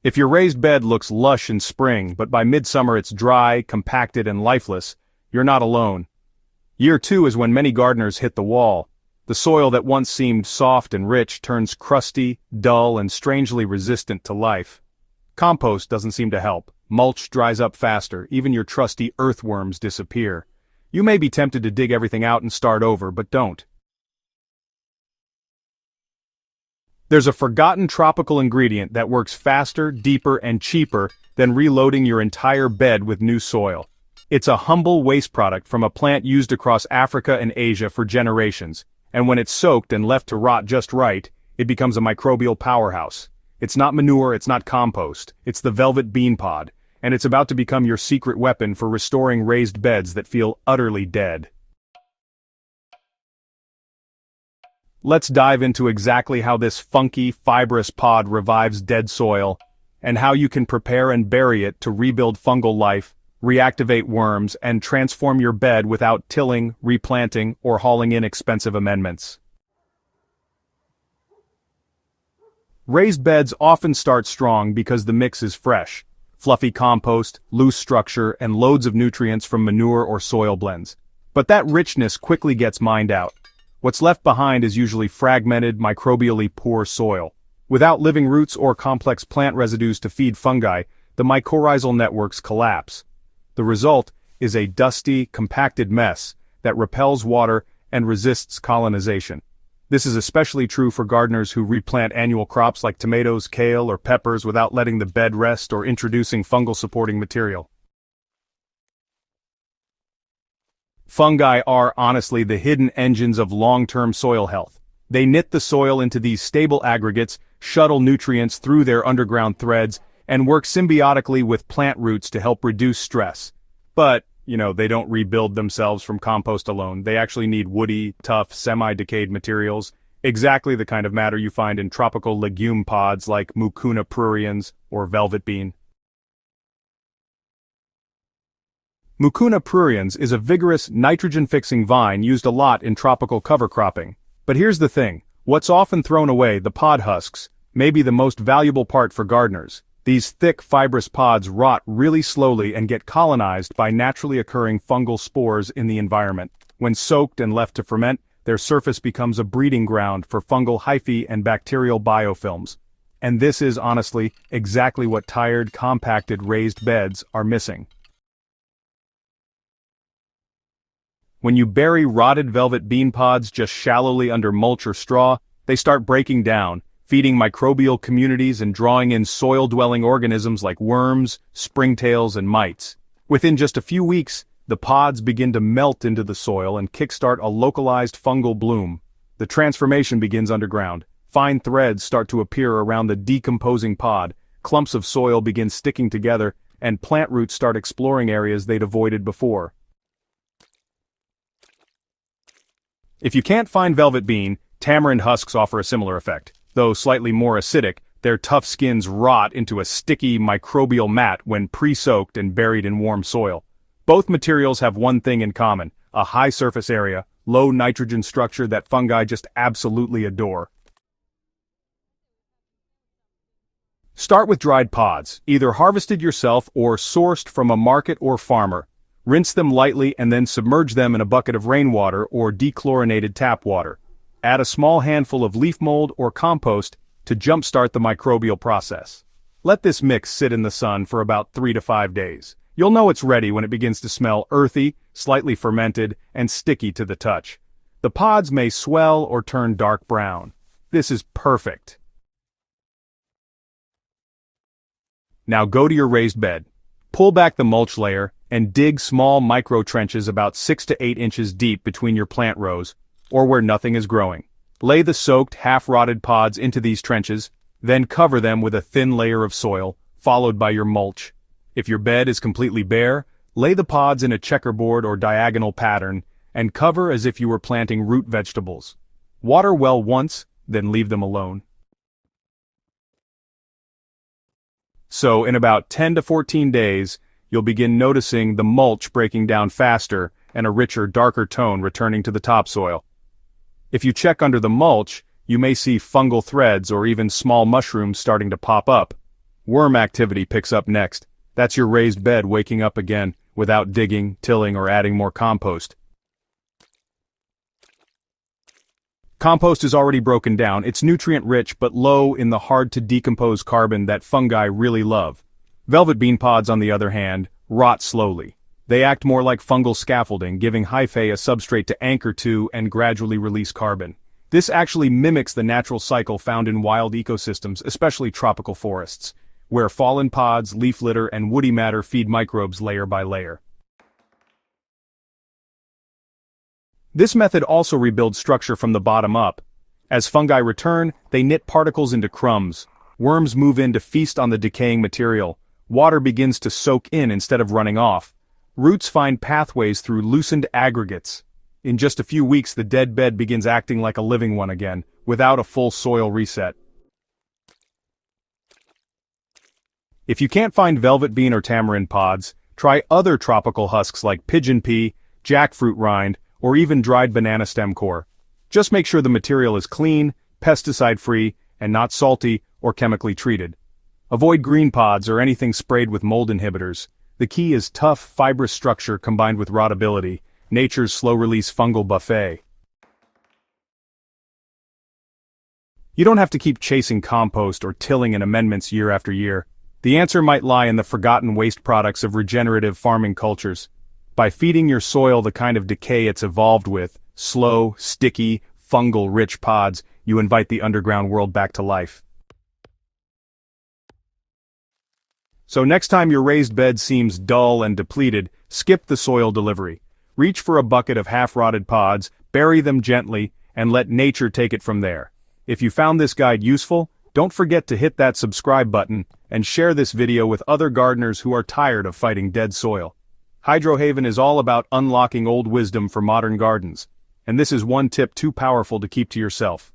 If your raised bed looks lush in spring, but by midsummer it's dry, compacted, and lifeless, you're not alone. Year 2 is when many gardeners hit the wall. The soil that once seemed soft and rich turns crusty, dull, and strangely resistant to life. Compost doesn't seem to help. Mulch dries up faster, even your trusty earthworms disappear. You may be tempted to dig everything out and start over, but don't. There's a forgotten tropical ingredient that works faster, deeper, and cheaper than reloading your entire bed with new soil. It's a humble waste product from a plant used across Africa and Asia for generations, and when it's soaked and left to rot just right, it becomes a microbial powerhouse. It's not manure, it's not compost, it's the velvet bean pod, and it's about to become your secret weapon for restoring raised beds that feel utterly dead. Let's dive into exactly how this funky, fibrous pod revives dead soil, and how you can prepare and bury it to rebuild fungal life, reactivate worms, and transform your bed without tilling, replanting, or hauling in expensive amendments. Raised beds often start strong because the mix is fresh. Fluffy compost, loose structure, and loads of nutrients from manure or soil blends. But that richness quickly gets mined out. What's left behind is usually fragmented, microbially poor soil. Without living roots or complex plant residues to feed fungi, the mycorrhizal networks collapse. The result is a dusty, compacted mess that repels water and resists colonization. This is especially true for gardeners who replant annual crops like tomatoes, kale, or peppers without letting the bed rest or introducing fungal supporting material. Fungi are, honestly, the hidden engines of long-term soil health. They knit the soil into these stable aggregates, shuttle nutrients through their underground threads, and work symbiotically with plant roots to help reduce stress. But, they don't rebuild themselves from compost alone. They actually need woody, tough, semi-decayed materials, exactly the kind of matter you find in tropical legume pods like Mucuna pruriens or velvet bean. Mucuna pruriens is a vigorous, nitrogen-fixing vine used a lot in tropical cover cropping. But here's the thing, what's often thrown away, the pod husks, may be the most valuable part for gardeners. These thick, fibrous pods rot really slowly and get colonized by naturally occurring fungal spores in the environment. When soaked and left to ferment, their surface becomes a breeding ground for fungal hyphae and bacterial biofilms. And this is, honestly, exactly what tired, compacted raised beds are missing. When you bury rotted velvet bean pods just shallowly under mulch or straw, they start breaking down, feeding microbial communities and drawing in soil-dwelling organisms like worms, springtails, and mites. Within just a few weeks, the pods begin to melt into the soil and kickstart a localized fungal bloom. The transformation begins underground. Fine threads start to appear around the decomposing pod, clumps of soil begin sticking together, and plant roots start exploring areas they'd avoided before. If you can't find velvet bean, tamarind husks offer a similar effect. Though slightly more acidic, their tough skins rot into a sticky microbial mat when pre-soaked and buried in warm soil. Both materials have one thing in common, a high surface area, low nitrogen structure that fungi just absolutely adore. Start with dried pods, either harvested yourself or sourced from a market or farmer. Rinse them lightly and then submerge them in a bucket of rainwater or dechlorinated tap water. Add a small handful of leaf mold or compost to jumpstart the microbial process. Let this mix sit in the sun for about 3 to 5 days. You'll know it's ready when it begins to smell earthy, slightly fermented, and sticky to the touch. The pods may swell or turn dark brown. This is perfect. Now go to your raised bed. Pull back the mulch layer and dig small micro trenches about 6 to 8 inches deep between your plant rows, or where nothing is growing. Lay the soaked, half-rotted pods into these trenches, then cover them with a thin layer of soil, followed by your mulch. If your bed is completely bare, lay the pods in a checkerboard or diagonal pattern, and cover as if you were planting root vegetables. Water well once, then leave them alone. So, in about 10 to 14 days, you'll begin noticing the mulch breaking down faster and a richer, darker tone returning to the topsoil. If you check under the mulch, you may see fungal threads or even small mushrooms starting to pop up. Worm activity picks up next. That's your raised bed waking up again, without digging, tilling, or adding more compost. Compost is already broken down. It's nutrient-rich but low in the hard-to-decompose carbon that fungi really love. Velvet bean pods, on the other hand, rot slowly. They act more like fungal scaffolding, giving hyphae a substrate to anchor to and gradually release carbon. This actually mimics the natural cycle found in wild ecosystems, especially tropical forests, where fallen pods, leaf litter, and woody matter feed microbes layer by layer. This method also rebuilds structure from the bottom up. As fungi return, they knit particles into crumbs. Worms move in to feast on the decaying material. Water begins to soak in instead of running off. Roots find pathways through loosened aggregates. In just a few weeks, the dead bed begins acting like a living one again, without a full soil reset. If you can't find velvet bean or tamarind pods, try other tropical husks like pigeon pea, jackfruit rind, or even dried banana stem core. Just make sure the material is clean, pesticide-free, and not salty or chemically treated. Avoid green pods or anything sprayed with mold inhibitors. The key is tough, fibrous structure combined with rotability, nature's slow-release fungal buffet. You don't have to keep chasing compost or tilling and amendments year after year. The answer might lie in the forgotten waste products of regenerative farming cultures. By feeding your soil the kind of decay it's evolved with, slow, sticky, fungal-rich pods, you invite the underground world back to life. So next time your raised bed seems dull and depleted, skip the soil delivery. Reach for a bucket of half-rotted pods, bury them gently, and let nature take it from there. If you found this guide useful, don't forget to hit that subscribe button and share this video with other gardeners who are tired of fighting dead soil. Hydrohaven is all about unlocking old wisdom for modern gardens, and this is one tip too powerful to keep to yourself.